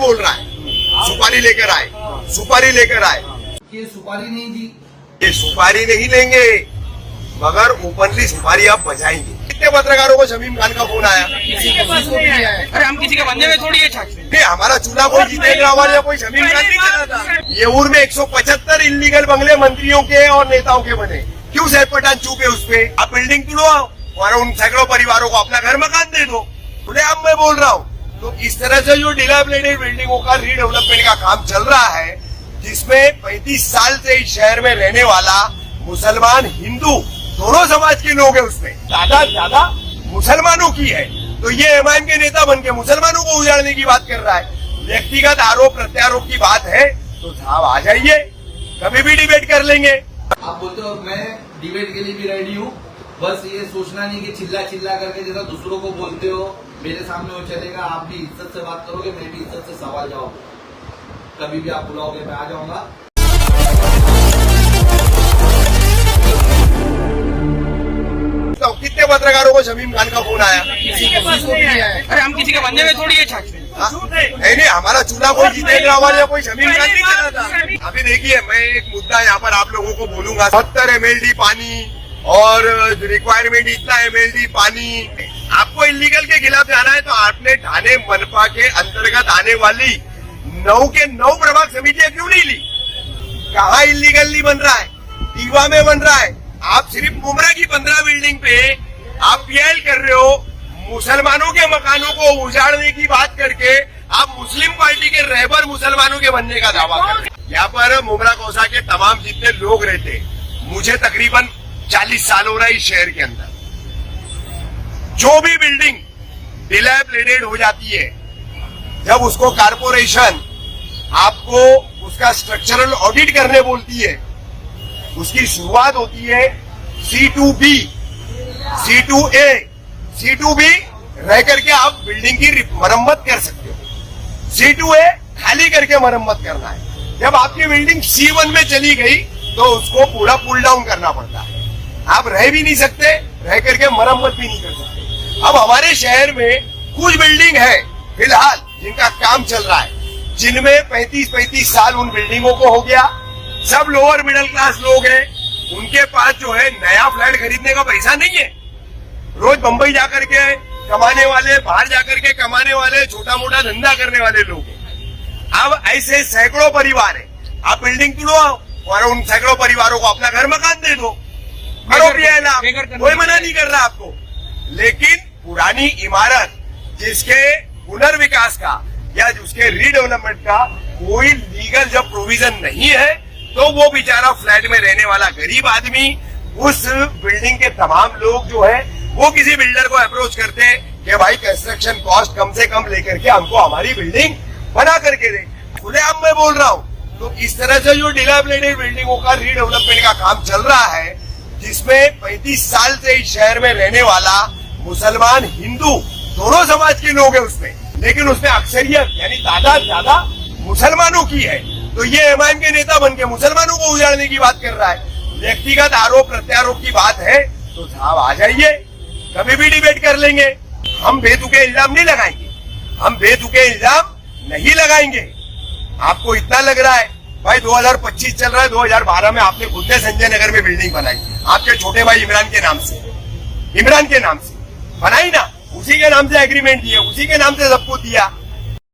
बोल रहा है सुपारी लेकर आए, सुपारी लेकर आए। ये सुपारी नहीं दी, ये सुपारी नहीं लेंगे मगर ओपनली सुपारी आप बजाएंगे। कितने पत्रकारों को शमीम खान का फोन आया? किसी के पास नहीं आया है। अरे हम किसी के बंदे में थोड़ी है छाछ। नहीं, हमारा चूल्हा कोई जीतेगा हमारे कोई शमीम खान नहीं चला था। येऊर में 175 इलीगल बंगले मंत्रियों के और नेताओं के बने। क्यों सैफ पठान चुप है उस पे? आप बिल्डिंग तुड़वाओ और उन सैकड़ों परिवारों को अपना घर मकान दे दो। खुले अब मैं बोल रहा हूँ। तो इस तरह से जो डिलाइबलेटेड बिल्डिंगों का रीडेवलपमेंट का काम चल रहा है, जिसमें 35 साल से इस शहर में रहने वाला मुसलमान हिंदू दोनों समाज के लोग हैं, उसमें ज्यादा मुसलमानों की है। तो ये एमआईएम के नेता बनके मुसलमानों को उजाड़ने की बात कर रहा है। व्यक्तिगत आरोप प्रत्यारोप की बात है तो साहब आ जाइए, कभी भी डिबेट कर लेंगे। आप बोलते हो मैं डिबेट के लिए भी रेडी हूँ, बस ये सोचना नहीं कि चिल्ला चिल्ला करके जैसा दूसरों को बोलते हो मेरे सामने वो चलेगा। आप भी इज्जत से बात करोगे, मैं भी इज्जत से सवाल जवाब, कभी भी आप बुलाओगे मैं आ जाऊंगा। कितने पत्रकारों को शमीम खान का फोन आया? किसी के पास नहीं आया है। अरे हम किसी के बंदे में थोड़ी है छाछ। नहीं, हमारा चूल्हा कोई जीतेगा हमारे यहाँ कोई शमीम खान नहीं चला था। अभी देखिए, मैं एक मुद्दा यहाँ पर आप लोगों को बोलूंगा। 70 MLD पानी और रिक्वायरमेंट इतना MLD पानी। आपको इलीगल के खिलाफ जाना है तो आपने ठाणे मनपा के अंतर्गत आने वाली 9 के 9 प्रभाग समितियां क्यों नहीं ली? कहाँ इलीगली बन रहा है? दीवा में बन रहा है। आप सिर्फ मुमरा की 15 बिल्डिंग पे आप पीएल कर रहे हो। मुसलमानों के मकानों को उजाड़ने की बात करके आप मुस्लिम पार्टी के रहबर मुसलमानों के बनने का दावा कर रहे हैं। यहाँ पर मुमरा कौसा के तमाम जितने लोग रहते, मुझे तकरीबन 40 साल हो रहा है इस शहर के अंदर। जो भी बिल्डिंग डिलैपिडेटेड हो जाती है, जब उसको कारपोरेशन आपको उसका स्ट्रक्चरल ऑडिट करने बोलती है, उसकी शुरुआत होती है C2B, C2A, C2B रह करके आप बिल्डिंग की मरम्मत कर सकते हो। C2A खाली करके मरम्मत करना है। जब आपकी बिल्डिंग C1 में चली गई तो उसको पूरा पुल डाउन करना पड़ता है। आप रह भी नहीं सकते, रह करके मरम्मत भी नहीं कर सकते। अब हमारे शहर में कुछ बिल्डिंग है फिलहाल जिनका काम चल रहा है, जिनमें 35 साल उन बिल्डिंगों को हो गया। सब लोअर मिडिल क्लास लोग हैं, उनके पास जो है नया फ्लैट खरीदने का पैसा नहीं है। रोज बंबई जाकर के कमाने वाले, बाहर जाकर के कमाने वाले, छोटा मोटा धंधा करने वाले लोग हैं। अब ऐसे सैकड़ों परिवार है। आप बिल्डिंग तुड़वाओ और उन सैकड़ों परिवारों को अपना घर मकान दे दो। करो पीएल, कोई मना नहीं कर रहा आपको। लेकिन पुरानी इमारत जिसके पुनर्विकास का या उसके रीडेवलपमेंट का कोई लीगल जब प्रोविजन नहीं है, तो वो बेचारा फ्लैट में रहने वाला गरीब आदमी, उस बिल्डिंग के तमाम लोग जो है वो किसी बिल्डर को अप्रोच करते हैं कि भाई कंस्ट्रक्शन कॉस्ट कम से कम लेकर के हमको हमारी बिल्डिंग बना करके दे। खुले अब मैं बोल रहा हूँ। तो इस तरह से जो डिलाइबलेटेड बिल्डिंगों का रीडेवलपमेंट का काम चल रहा है, जिसमें 35 साल से इस शहर में रहने वाला मुसलमान हिंदू दोनों समाज के लोग हैं उसमें, लेकिन उसमें अक्सरियत यानी ज्यादा मुसलमानों की है। तो ये एमआईएम के नेता बनके मुसलमानों को उजाड़ने की बात कर रहा है। व्यक्तिगत आरोप प्रत्यारोप की बात है तो साहब आ जाइए, कभी भी डिबेट कर लेंगे। हम बेतुके इल्जाम नहीं लगाएंगे, हम बेतुके इल्जाम नहीं लगाएंगे। आपको इतना लग रहा है भाई 2025 चल रहा है, 2012 में आपने खुद ने संजय नगर में बिल्डिंग बनाई आपके छोटे भाई इमरान के नाम से बनाई ना, उसी के नाम से एग्रीमेंट दिया, उसी के नाम से सब कुछ दिया।